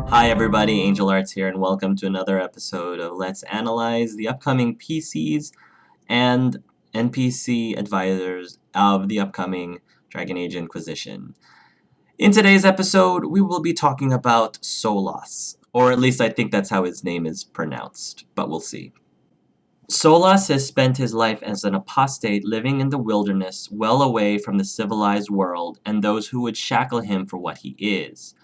Hi everybody, Angel Arts here, and welcome to another episode of Let's Analyze the upcoming PCs and NPC advisors of the upcoming Dragon Age Inquisition. In today's episode, we will be talking about Solas, or at least I think that's how his name is pronounced, but we'll see. Solas has spent his life as an apostate living in the wilderness, well away from the civilized world and those who would shackle him for what he is.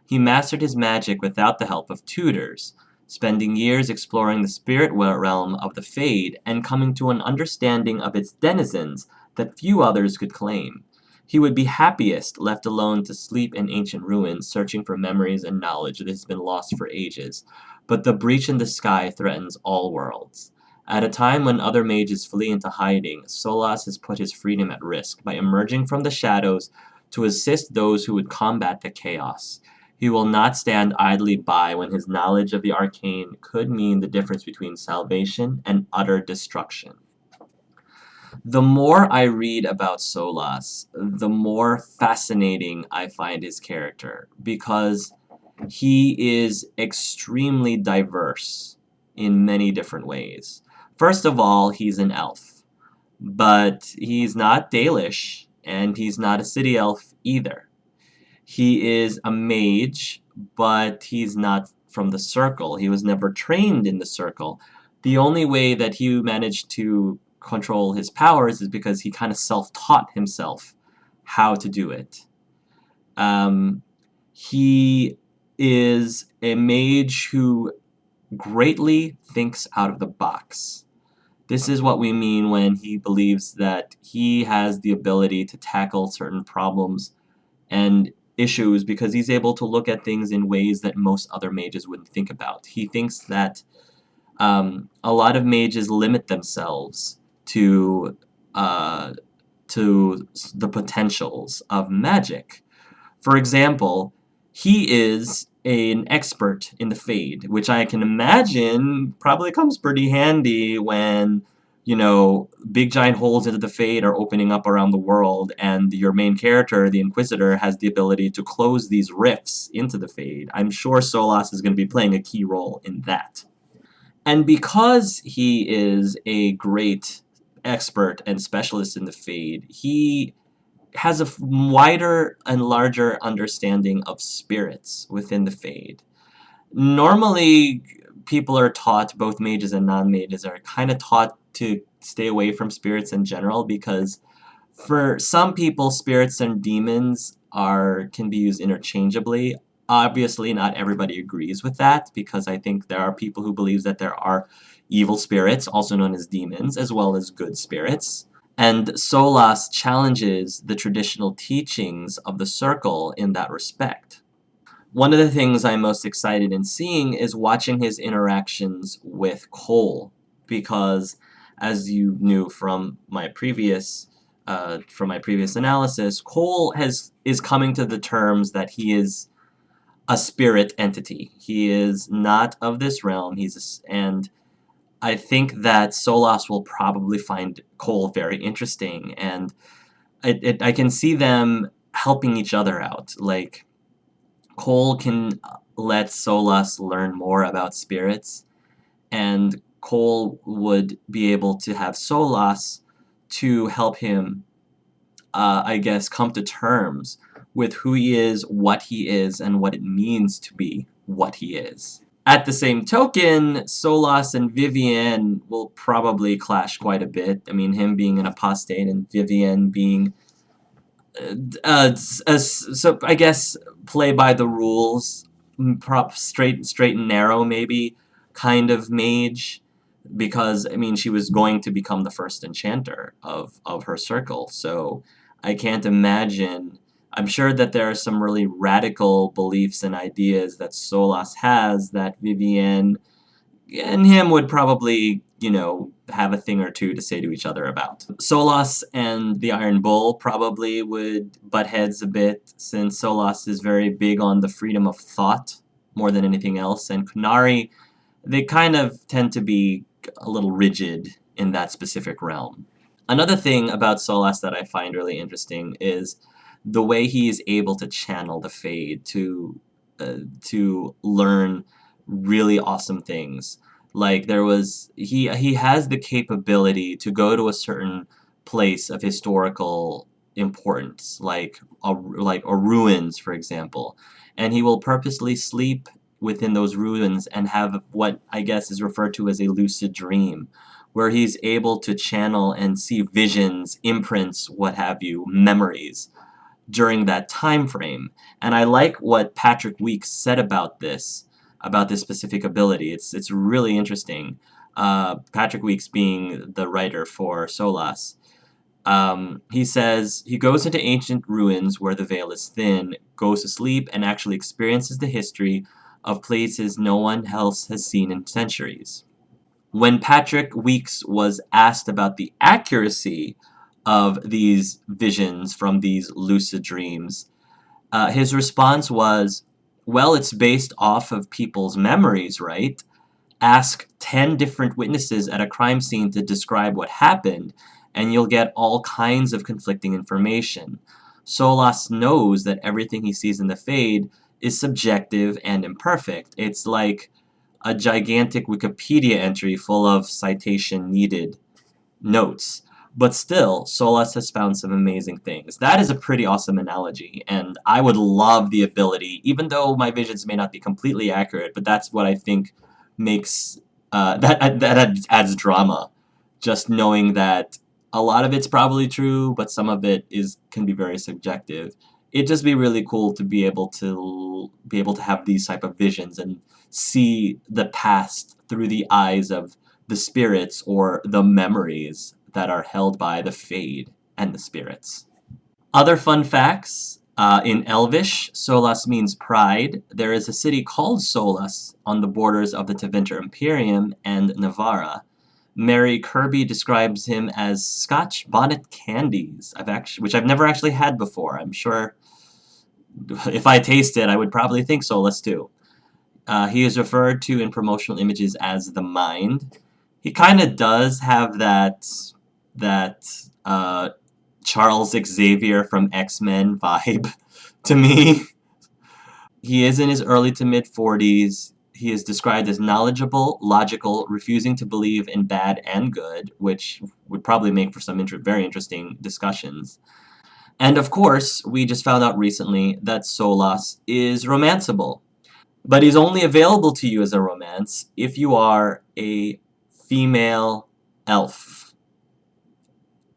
He mastered his magic without the help of tutors, spending years exploring the spirit realm of the Fade and coming to an understanding of its denizens that few others could claim. He would be happiest left alone to sleep in ancient ruins, searching for memories and knowledge that has been lost for ages. But the breach in the sky threatens all worlds. At a time when other mages flee into hiding, Solas has put his freedom at risk by emerging from the shadows to assist those who would combat the chaos. He will not stand idly by when his knowledge of the arcane could mean the difference between salvation and utter destruction. The more I read about Solas, the more fascinating I find his character, because he is extremely diverse in many different ways. First of all, he's an elf, but he's not Dalish, and he's not a city elf either. He is a mage, but he's not from the circle. He was never trained in the circle. The only way that he managed to control his powers is because he kind of self-taught himself how to do it. He is a mage who greatly thinks out of the box. This is what we mean when he believes that he has the ability to tackle certain problems and issues because he's able to look at things in ways that most other mages wouldn't think about. He thinks that a lot of mages limit themselves to the potentials of magic. For example, he is an expert in the Fade, which I can imagine probably comes pretty handy when, big giant holes into the Fade are opening up around the world, and your main character, the Inquisitor, has the ability to close these rifts into the Fade. I'm sure Solas is going to be playing a key role in that. And because he is a great expert and specialist in the Fade, he has a wider and larger understanding of spirits within the Fade. Normally, people are taught, both mages and non-mages are kind of taught to stay away from spirits in general because for some people, spirits and demons can be used interchangeably. Obviously, not everybody agrees with that because I think there are people who believe that there are evil spirits, also known as demons, as well as good spirits. And Solas challenges the traditional teachings of the Circle in that respect. One of the things I'm most excited in seeing is watching his interactions with Cole, because as you knew from my previous analysis, Cole is coming to the terms that he is a spirit entity. He is not of this realm. And I think that Solas will probably find Cole very interesting, and I can see them helping each other out. Like, Cole can let Solas learn more about spirits, and Cole would be able to have Solas to help him, I guess, come to terms with who he is, and what it means to be what he is. At the same token, Solas and Vivienne will probably clash quite a bit. I mean, him being an apostate and Vivienne being, so I guess, play by the rules, straight and narrow maybe, kind of mage. Because, I mean, she was going to become the first enchanter of her circle, so I can't imagine. I'm sure that there are some really radical beliefs and ideas that Solas has that Vivienne and him would probably, have a thing or two to say to each other about. Solas and the Iron Bull probably would butt heads a bit, since Solas is very big on the freedom of thought more than anything else, and Kunari, they kind of tend to be a little rigid in that specific realm. Another thing about Solas that I find really interesting is the way he is able to channel the Fade to to learn really awesome things. Like he has the capability to go to a certain place of historical importance, like ruins, for example, and he will purposely sleep within those ruins and have what I guess is referred to as a lucid dream, where he's able to channel and see visions, imprints, what have you, memories during that time frame. And I like what Patrick Weeks said about this specific ability. It's really interesting. Patrick Weeks being the writer for Solas. He says he goes into ancient ruins where the veil is thin, goes to sleep, and actually experiences the history of places no one else has seen in centuries. When Patrick Weeks was asked about the accuracy of these visions from these lucid dreams, his response was, well, it's based off of people's memories, right? Ask 10 different witnesses at a crime scene to describe what happened, and you'll get all kinds of conflicting information. Solas knows that everything he sees in the Fade is subjective and imperfect. It's like a gigantic Wikipedia entry full of citation needed notes. But still, Solas has found some amazing things. That is a pretty awesome analogy, and I would love the ability, even though my visions may not be completely accurate, but that's what I think makes that adds drama. Just knowing that a lot of it's probably true, but some of it is can be very subjective. It'd just be really cool to be able to have these type of visions and see the past through the eyes of the spirits or the memories that are held by the Fade and the spirits. Other fun facts, in Elvish, Solas means pride. There is a city called Solas on the borders of the Tevinter Imperium and Navarra. Mary Kirby describes him as Scotch bonnet candies, which I've never actually had before. I'm sure if I taste it, I would probably think Solas too. He is referred to in promotional images as the Mind. He kind of does have that Charles Xavier from X-Men vibe to me. He is in his early to mid 40s. He is described as knowledgeable, logical, refusing to believe in bad and good, which would probably make for some very interesting discussions. And of course, we just found out recently that Solas is romanceable. But he's only available to you as a romance if you are a female elf.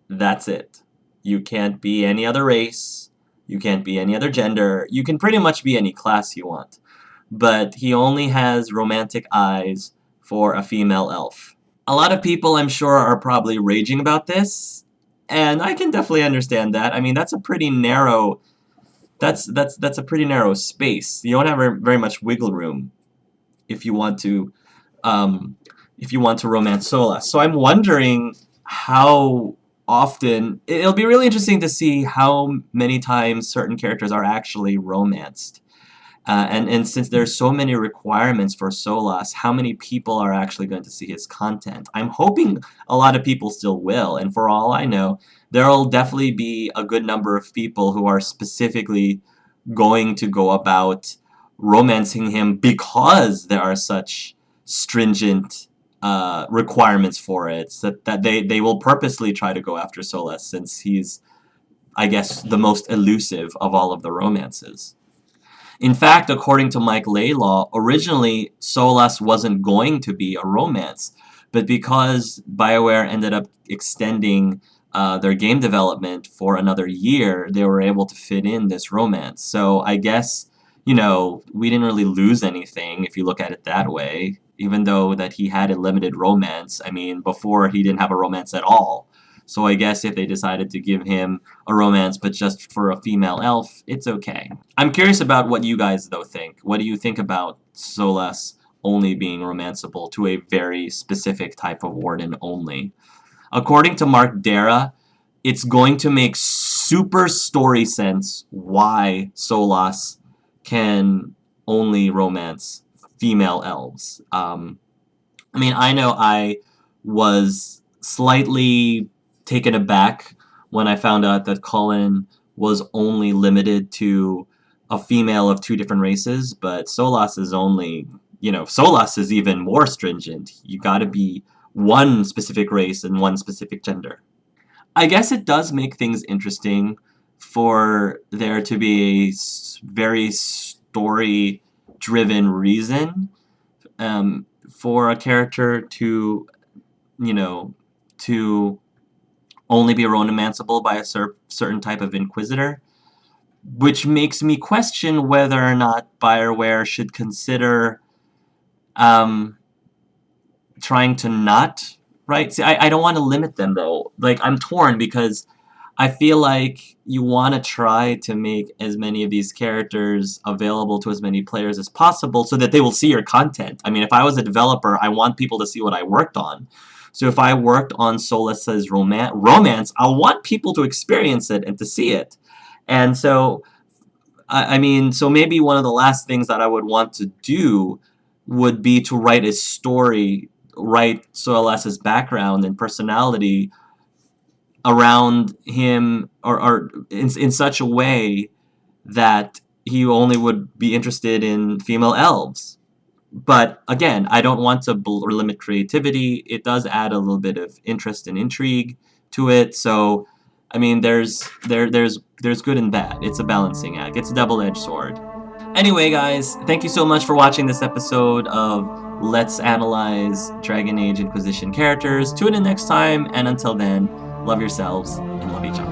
That's it. You can't be any other race. You can't be any other gender. You can pretty much be any class you want. But he only has romantic eyes for a female elf. A lot of people, I'm sure, are probably raging about this, and I can definitely understand that. I mean, that's a pretty narrow that's a pretty narrow space. You don't have very much wiggle room if you want to romance Sola. So I'm wondering how often it'll be really interesting to see how many times certain characters are actually romanced. And since there's so many requirements for Solas, how many people are actually going to see his content? I'm hoping a lot of people still will, and for all I know, there'll definitely be a good number of people who are specifically going to go about romancing him because there are such stringent requirements for it, so that they will purposely try to go after Solas since he's, I guess, the most elusive of all of the romances. In fact, according to Mike Laylaw, originally Solas wasn't going to be a romance, but because BioWare ended up extending their game development for another year, they were able to fit in this romance. So I guess, we didn't really lose anything if you look at it that way, even though that he had a limited romance. I mean, before he didn't have a romance at all. So I guess if they decided to give him a romance, but just for a female elf, it's okay. I'm curious about what you guys, though, think. What do you think about Solas only being romanceable to a very specific type of warden only? According to Mark Dara, it's going to make super story sense why Solas can only romance female elves. I mean, I know I was slightly taken aback when I found out that Cullen was only limited to a female of two different races, but Solas is only, Solas is even more stringent. You gotta be one specific race and one specific gender. I guess it does make things interesting for there to be a very story-driven reason for a character to, to only be romanceable by a certain type of Inquisitor, which makes me question whether or not BioWare should consider trying to not, right? See, I don't want to limit them, though. Like, I'm torn because I feel like you want to try to make as many of these characters available to as many players as possible so that they will see your content. I mean, if I was a developer, I want people to see what I worked on. So if I worked on Solas's romance, I want people to experience it and to see it. And so, I mean, so maybe one of the last things that I would want to do would be to write a story, write Solas's background and personality around him, or in such a way that he only would be interested in female elves. But again, I don't want to limit creativity. It does add a little bit of interest and intrigue to it. So, I mean, there's good and bad. It's a balancing act. It's a double-edged sword. Anyway, guys, thank you so much for watching this episode of Let's Analyze Dragon Age Inquisition characters. Tune in next time, and until then, love yourselves and love each other.